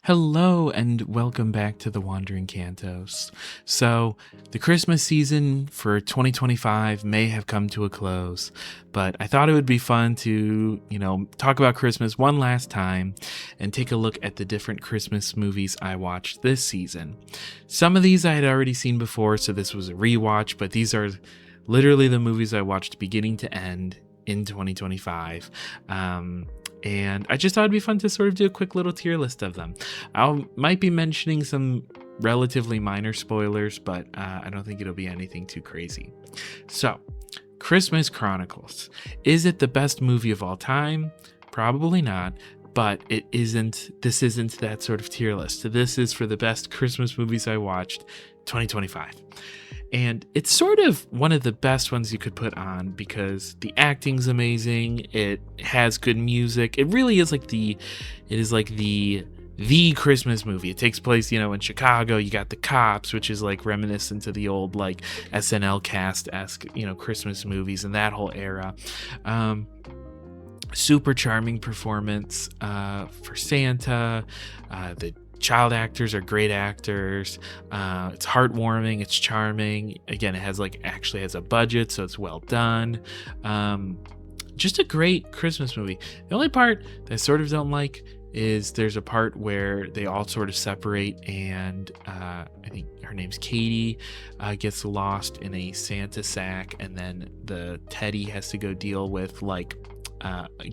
Hello and welcome back to the Wandering Cantos. So, the Christmas season for 2025 may have come to a close, but I thought it would be fun to, talk about Christmas one last time and take a look at the different Christmas movies I watched this season. Some of these I had already seen before, so this was a rewatch, but these are literally the movies I watched beginning to end in 2025. And I just thought it'd be fun to sort of do a quick little tier list of them. I might be mentioning some relatively minor spoilers, but I don't think it'll be anything too crazy. So, Christmas Chronicles. Is it the best movie of all time? Probably not, but this isn't that sort of tier list. This is for the best Christmas movies I watched 2025. And it's sort of one of the best ones you could put on because the acting's amazing. It has good music. It really is like the Christmas movie. It takes place, in Chicago. You got the Cops, which is like reminiscent to the old like SNL cast-esque, Christmas movies and that whole era. Super charming performance for Santa. The child actors are great actors. It's heartwarming. It's charming. Again, actually has a budget, so it's well done. Just a great Christmas movie. The only part that I sort of don't like is there's a part where they all sort of separate and I think her name's Katie gets lost in a Santa sack, and then the Teddy has to go deal with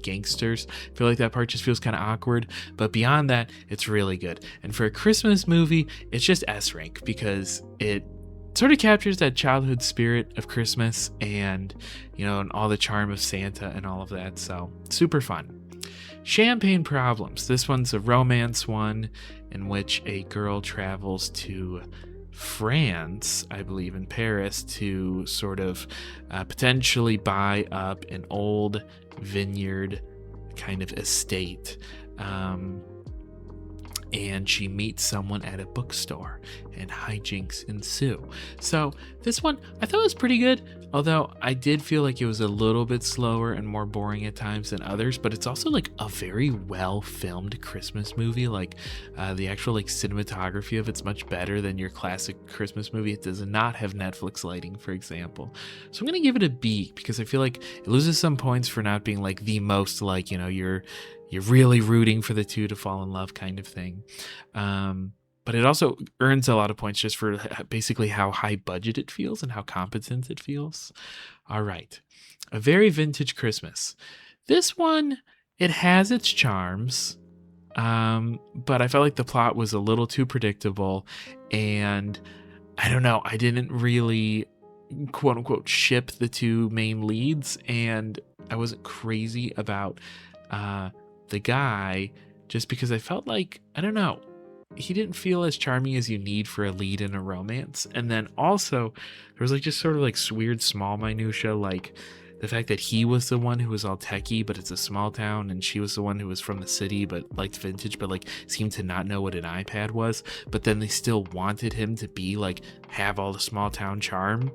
gangsters. I feel like that part just feels kind of awkward, but beyond that, it's really good. And for a Christmas movie, it's just S rank because it sort of captures that childhood spirit of Christmas and and all the charm of Santa and all of that. So super fun. Champagne Problems. This one's a romance one in which a girl travels to France, I believe in Paris, to sort of potentially buy up an old vineyard kind of estate. And she meets someone at a bookstore and hijinks ensue. So this one I thought was pretty good, although I did feel like it was a little bit slower and more boring at times than others, but it's also like a very well filmed Christmas movie. Like the actual cinematography of it's much better than your classic Christmas movie. It does not have Netflix lighting, for example. So I'm going to give it a B because I feel like it loses some points for not being like the most you're really rooting for the two to fall in love kind of thing. But it also earns a lot of points just for basically how high budget it feels and how competent it feels. All right. A Very Vintage Christmas. This one, it has its charms, but I felt like the plot was a little too predictable. And I don't know, I didn't really quote unquote ship the two main leads. And I wasn't crazy about the guy just because I felt like, I don't know, he didn't feel as charming as you need for a lead in a romance. And then also there was just sort of weird small minutia, like the fact that he was the one who was all techie but it's a small town, and she was the one who was from the city but liked vintage but seemed to not know what an iPad was, but then they still wanted him to be have all the small town charm.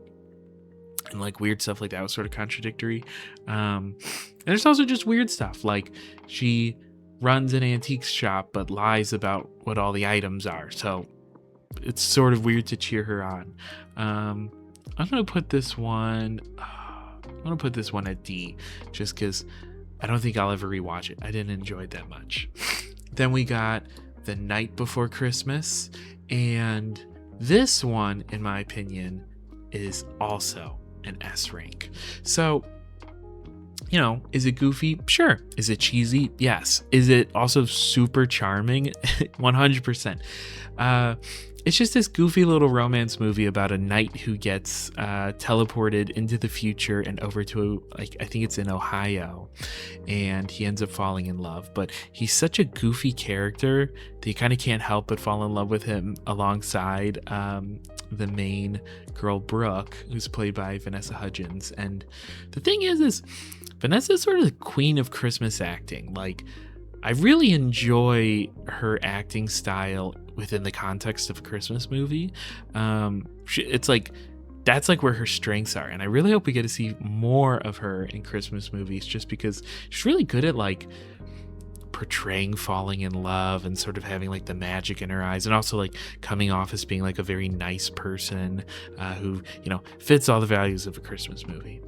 And weird stuff like that was sort of contradictory. And there's also just weird stuff. She runs an antiques shop but lies about what all the items are. So it's sort of weird to cheer her on. I'm going to put this one at D just because I don't think I'll ever rewatch it. I didn't enjoy it that much. Then we got The Night Before Christmas. And this one, in my opinion, is also an S rank. So, is it goofy? Sure. Is it cheesy? Yes. Is it also super charming? 100%. It's just this goofy little romance movie about a knight who gets teleported into the future and over to I think it's in Ohio, and he ends up falling in love. But he's such a goofy character that you kind of can't help but fall in love with him alongside the main girl, Brooke, who's played by Vanessa Hudgens. And the thing is Vanessa's sort of the queen of Christmas acting. I really enjoy her acting style within the context of a Christmas movie. It's that's where her strengths are, and I really hope we get to see more of her in Christmas movies, just because she's really good at portraying falling in love and sort of having like the magic in her eyes, and also like coming off as being like a very nice person who, you know, fits all the values of a Christmas movie.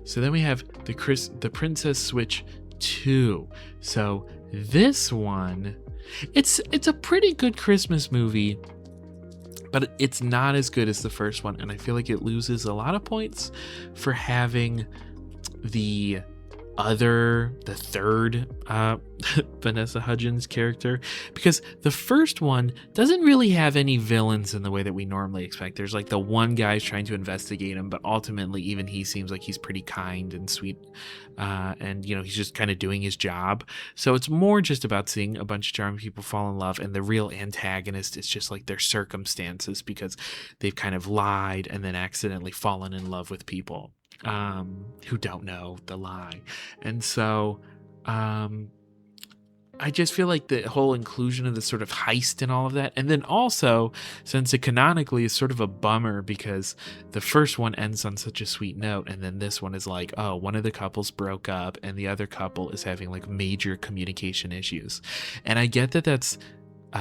So then we have the Princess Switch 2. So this one, it's a pretty good Christmas movie, but it's not as good as the first one, and I feel like it loses a lot of points for having the third Vanessa Hudgens character, because the first one doesn't really have any villains in the way that we normally expect. There's like the one guy's trying to investigate him, but ultimately even he seems like he's pretty kind and sweet, and you know, he's just kind of doing his job. So it's more just about seeing a bunch of charming people fall in love, and the real antagonist is just like their circumstances, because they've kind of lied and then accidentally fallen in love with people who don't know the lie. And so I just feel like the whole inclusion of this sort of heist and all of that, and then also since it canonically is sort of a bummer because the first one ends on such a sweet note, and then this one is like, oh, one of the couples broke up and the other couple is having like major communication issues. And I get that that's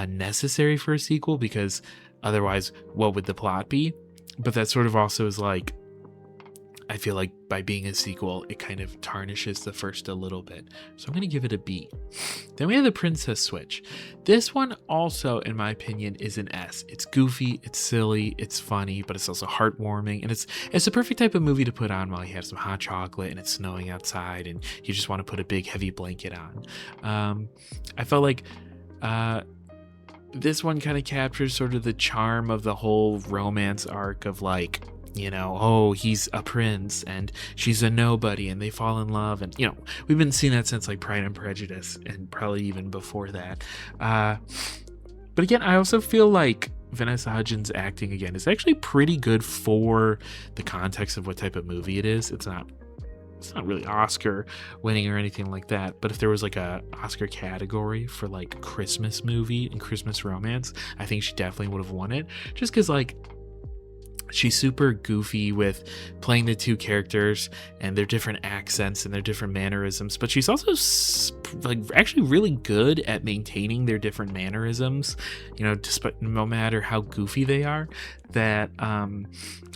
necessary for a sequel, because otherwise what would the plot be? But that sort of also is like, I feel like by being a sequel, it kind of tarnishes the first a little bit. So I'm going to give it a B. Then we have the Princess Switch. This one also, in my opinion, is an S. It's goofy, it's silly, it's funny, but it's also heartwarming. And it's the perfect type of movie to put on while you have some hot chocolate and it's snowing outside and you just want to put a big heavy blanket on. I felt like this one kind of captures sort of the charm of the whole romance arc of like, you know, oh, he's a prince and she's a nobody and they fall in love. And, you know, we've been seeing that since like Pride and Prejudice and probably even before that. But again, I also feel like Vanessa Hudgens acting again is actually pretty good for the context of what type of movie it is. It's not really Oscar winning or anything like that, but if there was like a Oscar category for like Christmas movie and Christmas romance, I think she definitely would have won it, just because like she's super goofy with playing the two characters and their different accents and their different mannerisms, but she's also like actually really good at maintaining their different mannerisms, you know, despite no matter how goofy they are. That I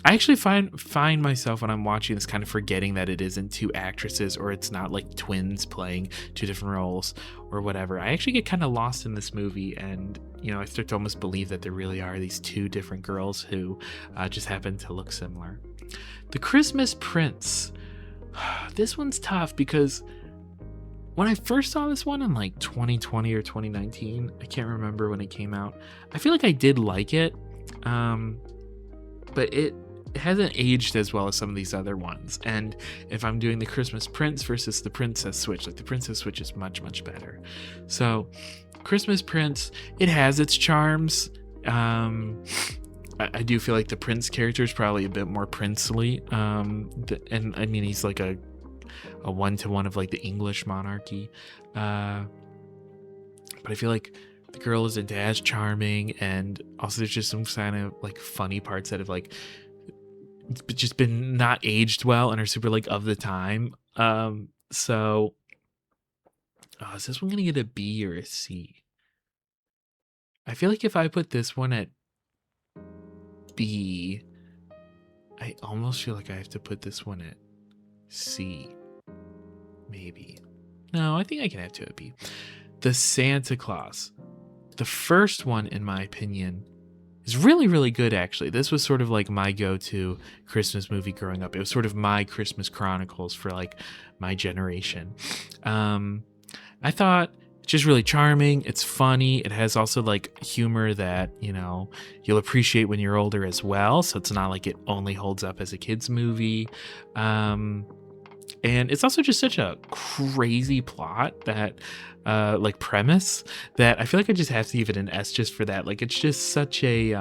actually find myself when I'm watching this kind of forgetting that it isn't two actresses or it's not like twins playing two different roles or whatever. I actually get kind of lost in this movie, and you know, I start to almost believe that there really are these two different girls who just happen to look similar. The Christmas Prince. This one's tough because when I first saw this one in like 2020 or 2019, I can't remember when it came out, I feel like I did like it, but it hasn't aged as well as some of these other ones. And if I'm doing the Christmas Prince versus the Princess Switch, like the Princess Switch is much, much better. So Christmas Prince, it has its charms. I do feel like the Prince character is probably a bit more princely. And I mean, he's like a one-to-one of like the English monarchy. But I feel like the girl isn't as charming, and also there's just some kind of like funny parts that have like just been not aged well and are super like of the time. So is this one gonna get a B or a C? I feel like if I put this one at B, I almost feel like I have to put this one at C. Maybe. No, I think I can have two at B. The Santa Claus. The first one, in my opinion, is really, really good, actually. This was sort of like my go-to Christmas movie growing up. It was sort of my Christmas Chronicles for like my generation. I thought it's just really charming. It's funny. It has also like humor that, you know, you'll appreciate when you're older as well. So it's not like it only holds up as a kid's movie. And it's also just such a crazy plot that, like premise, that I feel like I just have to give it an S just for that. Like, it's just such a,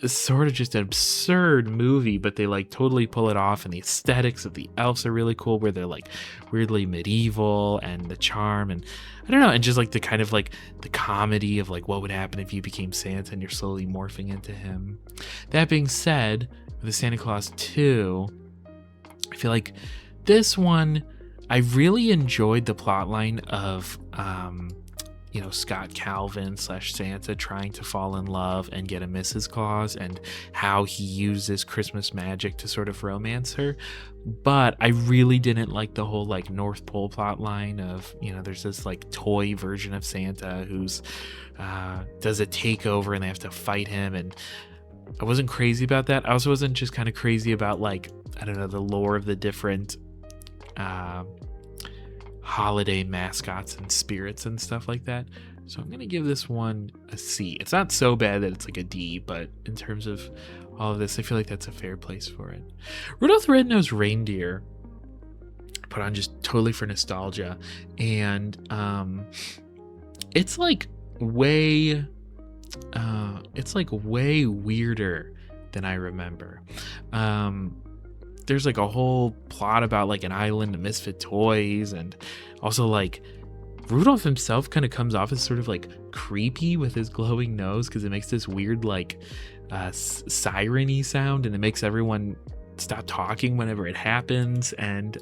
sort of just an absurd movie, but they like totally pull it off. And the aesthetics of the elves are really cool, where they're like weirdly medieval, and the charm, and I don't know, and just like the kind of like the comedy of like what would happen if you became Santa and you're slowly morphing into him. That being said, the Santa Claus 2, I feel like this one, I really enjoyed the plotline of Scott Calvin slash Santa trying to fall in love and get a Mrs. Claus, and how he uses Christmas magic to sort of romance her. But I really didn't like the whole like North Pole plot line of, there's this like toy version of Santa who's does a takeover and they have to fight him. And I wasn't crazy about that. I also wasn't just kind of crazy about, like, I don't know, the lore of the different holiday mascots and spirits and stuff like that. So I'm going to give this one a C. It's not so bad that it's like a D, but in terms of all of this, I feel like that's a fair place for it. Rudolph the Red-Nosed Reindeer, put on just totally for nostalgia. And it's like way weirder than I remember. There's like a whole plot about like an island of misfit toys, and also like Rudolph himself kind of comes off as sort of like creepy with his glowing nose, because it makes this weird like siren-y sound, and it makes everyone stop talking whenever it happens. And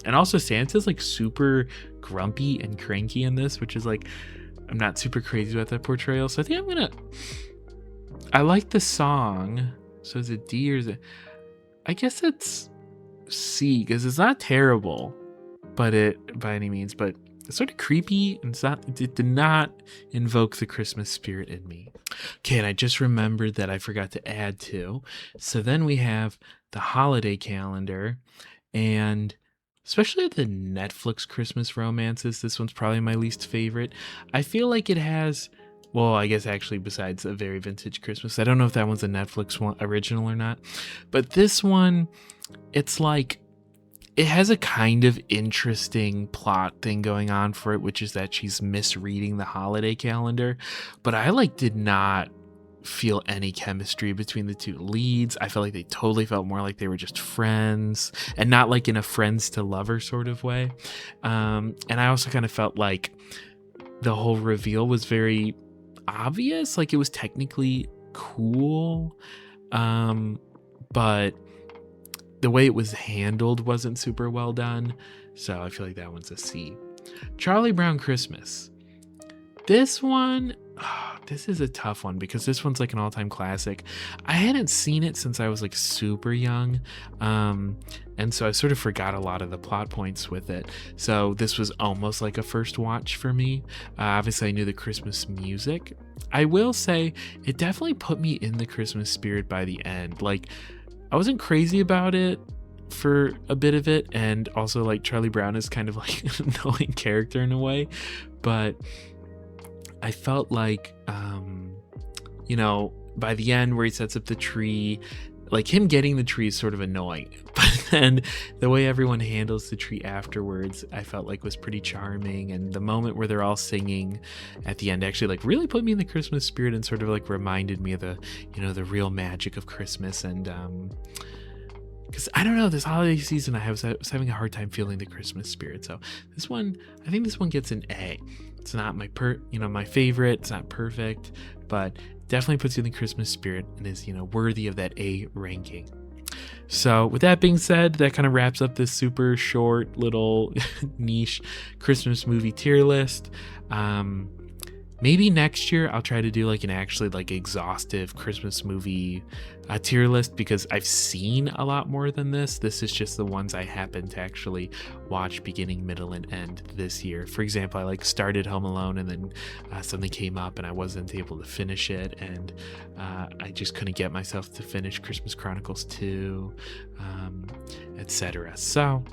also Santa's like super grumpy and cranky in this, which is like, I'm not super crazy about that portrayal. So I think I like the song. So is it D or is it, I guess it's C, because it's not terrible, but by any means, but it's sort of creepy, and it did not invoke the Christmas spirit in me. Okay, and I just remembered that I forgot to add two. So then we have the holiday calendar, and especially the Netflix Christmas romances, this one's probably my least favorite. I feel like it has, well, I guess actually besides A Very Vintage Christmas, I don't know if that one's a Netflix one original or not, but this one, it's like, it has a kind of interesting plot thing going on for it, which is that she's misreading the holiday calendar. But I like did not feel any chemistry between the two leads. I felt like they totally felt more like they were just friends, and not like in a friends to lover sort of way. And I also kind of felt like the whole reveal was very obvious. Like, it was technically cool, but the way it was handled wasn't super well done. So I feel like that one's a C. Charlie Brown Christmas. This one, this is a tough one, because this one's like an all-time classic. I hadn't seen it since I was like super young, and so I sort of forgot a lot of the plot points with it. So this was almost like a first watch for me. Obviously I knew the Christmas music. I will say it definitely put me in the Christmas spirit by the end. Like, I wasn't crazy about it for a bit of it, and also like Charlie Brown is kind of like an annoying character in a way, but I felt like by the end where he sets up the tree, like him getting the tree is sort of annoying, but then the way everyone handles the tree afterwards I felt like was pretty charming. And the moment where they're all singing at the end actually like really put me in the Christmas spirit, and sort of like reminded me of the real magic of Christmas. And because I don't know, this holiday season I was having a hard time feeling the Christmas spirit. So I think this one gets an A. It's not my my favorite, it's not perfect, but definitely puts you in the Christmas spirit and is worthy of that A ranking. So with that being said, that kind of wraps up this super short little niche Christmas movie tier list. Maybe next year I'll try to do like an actually like exhaustive Christmas movie tier list, because I've seen a lot more than this. This is just the ones I happened to actually watch beginning, middle, and end this year. For example, I like started Home Alone, and then something came up and I wasn't able to finish it, and I just couldn't get myself to finish Christmas Chronicles 2, etc. So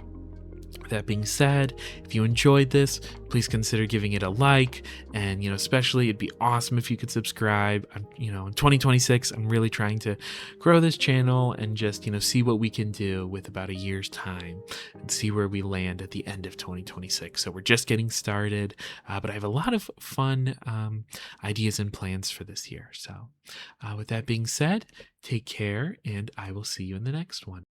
with that being said, if you enjoyed this, please consider giving it a like, and especially it'd be awesome if you could subscribe. In 2026 I'm really trying to grow this channel and just see what we can do with about a year's time, and see where we land at the end of 2026. So we're just getting started, but I have a lot of fun ideas and plans for this year. So with that being said, take care, and I will see you in the next one.